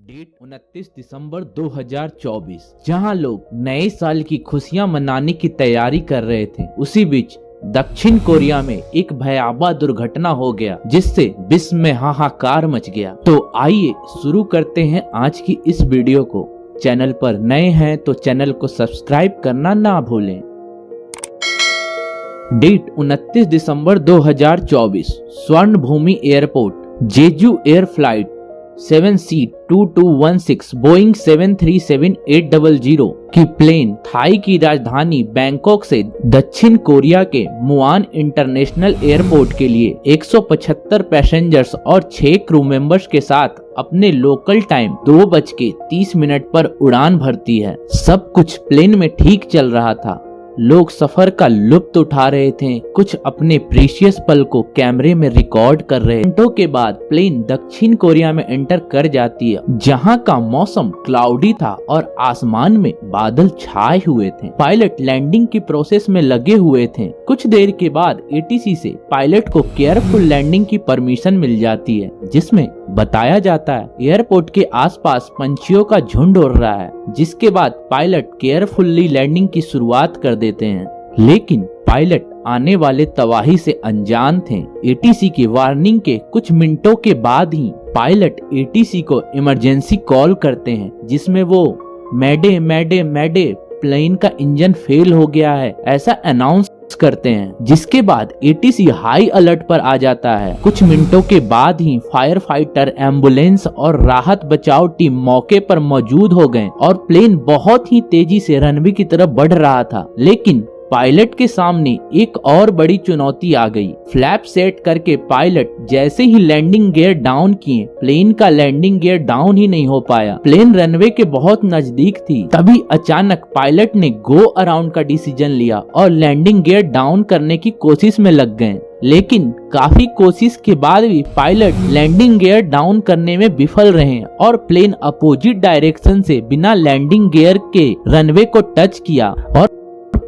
Date 29 दिसंबर 2024, जहां लोग नए साल की खुशियां मनाने की तैयारी कर रहे थे, उसी बीच दक्षिण कोरिया में एक भयावह दुर्घटना हो गया जिससे विश्व में हाहाकार मच गया। तो आइए शुरू करते हैं आज की इस वीडियो को। चैनल पर नए हैं तो चैनल को सब्सक्राइब करना ना भूलें। डेट 29 दिसंबर 2024, स्वर्ण भूमि एयरपोर्ट, जेजू एयर फ्लाइट 7C2216 बोइंग 737-800 की प्लेन थाई की राजधानी बैंकॉक से दक्षिण कोरिया के मुआन इंटरनेशनल एयरपोर्ट के लिए 175 पैसेंजर्स और 6 क्रू मेंबर्स के साथ अपने लोकल टाइम 2:30 पर उड़ान भरती है। सब कुछ प्लेन में ठीक चल रहा था। लोग सफर का लुत्फ उठा रहे थे, कुछ अपने प्रीशियस पल को कैमरे में रिकॉर्ड कर रहे। घंटों के बाद प्लेन दक्षिण कोरिया में एंटर कर जाती है, जहां का मौसम क्लाउडी था और आसमान में बादल छाए हुए थे। पायलट लैंडिंग की प्रोसेस में लगे हुए थे। कुछ देर के बाद ATC से पायलट को केयरफुल लैंडिंग की परमिशन मिल जाती है, जिसमें बताया जाता है एयरपोर्ट के आसपास पंछियों का झुंड उड़ रहा है। जिसके बाद पायलट केयरफुल्ली लैंडिंग की शुरुआत कर देते हैं, लेकिन पायलट आने वाले तबाही से अनजान थे। ATC की वार्निंग के कुछ मिनटों के बाद ही पायलट ATC को इमरजेंसी कॉल करते हैं, जिसमें वो मैडे मैडे मैडे प्लेन का इंजन फेल हो गया है ऐसा अनाउंस करते हैं। जिसके बाद ATC हाई अलर्ट पर आ जाता है। कुछ मिनटों के बाद ही फायर फाइटर, एम्बुलेंस और राहत बचाव टीम मौके पर मौजूद हो गए और प्लेन बहुत ही तेजी से रनवे की तरफ बढ़ रहा था। लेकिन पायलट के सामने एक और बड़ी चुनौती आ गई। फ्लैप सेट करके पायलट जैसे ही लैंडिंग गियर डाउन किए, प्लेन का लैंडिंग गियर डाउन ही नहीं हो पाया। प्लेन रनवे के बहुत नजदीक थी। तभी अचानक पायलट ने गो अराउंड का डिसीजन लिया और लैंडिंग गियर डाउन करने की कोशिश में लग गए। लेकिन काफी कोशिश के बाद भी पायलट लैंडिंग गियर डाउन करने में विफल रहे और प्लेन अपोजिट डायरेक्शन से बिना लैंडिंग गियर के रनवे को टच किया और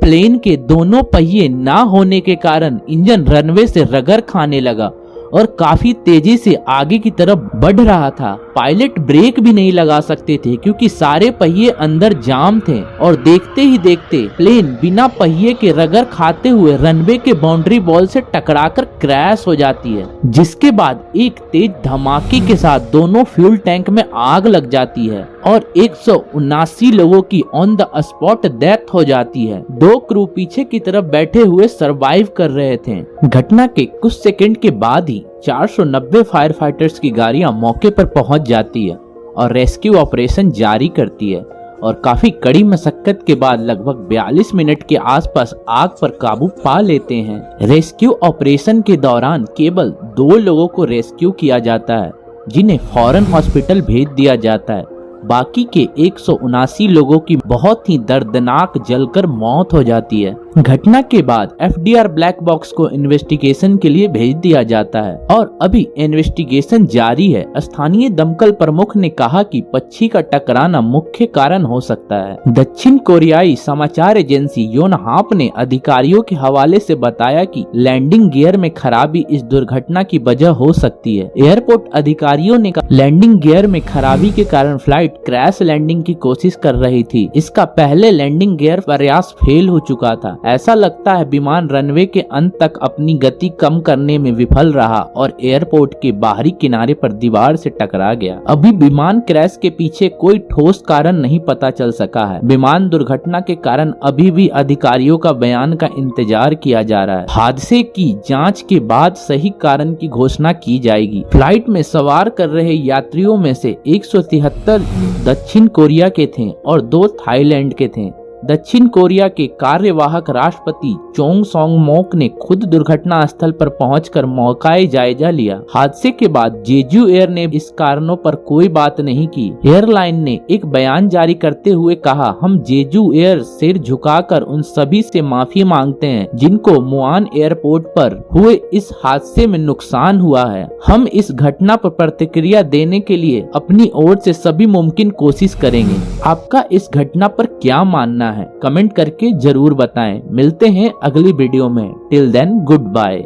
प्लेन के दोनों पहिए ना होने के कारण इंजन रनवे से रगड़ खाने लगा और काफी तेजी से आगे की तरफ बढ़ रहा था। पायलट ब्रेक भी नहीं लगा सकते थे क्योंकि सारे पहिए अंदर जाम थे और देखते ही देखते प्लेन बिना पहिए के रगड़ खाते हुए रनवे के बाउंड्री वॉल से टकराकर क्रैश हो जाती है। जिसके बाद एक तेज धमाके के साथ दोनों फ्यूल टैंक में आग लग जाती है और 179 लोगों की ऑन द स्पॉट डेथ हो जाती है। 2 क्रू पीछे की तरफ बैठे हुए सरवाइव कर रहे थे। घटना के कुछ सेकंड के बाद ही 490 फायर फाइटर्स की गाड़ियां मौके पर पहुंच जाती है और रेस्क्यू ऑपरेशन जारी करती है और काफी कड़ी मशक्कत के बाद लगभग 42 मिनट के आसपास आग पर काबू पा लेते हैं। रेस्क्यू ऑपरेशन के दौरान केवल 2 लोगों को रेस्क्यू किया जाता है, जिन्हें फौरन हॉस्पिटल भेज दिया जाता है। बाकी के 179 लोगों की बहुत ही दर्दनाक जलकर मौत हो जाती है। घटना के बाद FDR ब्लैक बॉक्स को इन्वेस्टिगेशन के लिए भेज दिया जाता है और अभी इन्वेस्टिगेशन जारी है। स्थानीय दमकल प्रमुख ने कहा कि पक्षी का टकराना मुख्य कारण हो सकता है। दक्षिण कोरियाई समाचार एजेंसी योनहाप ने अधिकारियों के हवाले से बताया कि लैंडिंग गियर में खराबी इस दुर्घटना की वजह हो सकती है। एयरपोर्ट अधिकारियों ने कहा लैंडिंग गियर में खराबी के कारण फ्लाइट क्रैश लैंडिंग की कोशिश कर रही थी। इसका पहले लैंडिंग गियर प्रयास फेल हो चुका था। ऐसा लगता है विमान रनवे के अंत तक अपनी गति कम करने में विफल रहा और एयरपोर्ट के बाहरी किनारे पर दीवार से टकरा गया। अभी विमान क्रैश के पीछे कोई ठोस कारण नहीं पता चल सका है। विमान दुर्घटना के कारण अभी भी अधिकारियों का बयान का इंतजार किया जा रहा है। हादसे की जांच के बाद सही कारण की घोषणा की जाएगी। फ्लाइट में सवार कर रहे यात्रियों में से 173 दक्षिण कोरिया के थे और 2 थाईलैंड के थे। दक्षिण कोरिया के कार्यवाहक राष्ट्रपति चोंग सोंग मोक ने खुद दुर्घटना स्थल पर पहुंचकर मौकाए जायजा लिया। हादसे के बाद जेजू एयर ने इस कारणों पर कोई बात नहीं की। एयरलाइन ने एक बयान जारी करते हुए कहा, हम जेजू एयर सिर झुकाकर उन सभी से माफी मांगते हैं जिनको मुआन एयरपोर्ट पर हुए इस हादसे में नुकसान हुआ है। हम इस घटना पर प्रतिक्रिया देने के लिए अपनी ओर से सभी मुमकिन कोशिश करेंगे। आपका इस घटना पर क्या मानना है, कमेंट करके जरूर बताएं। मिलते हैं अगली वीडियो में। Till then good bye.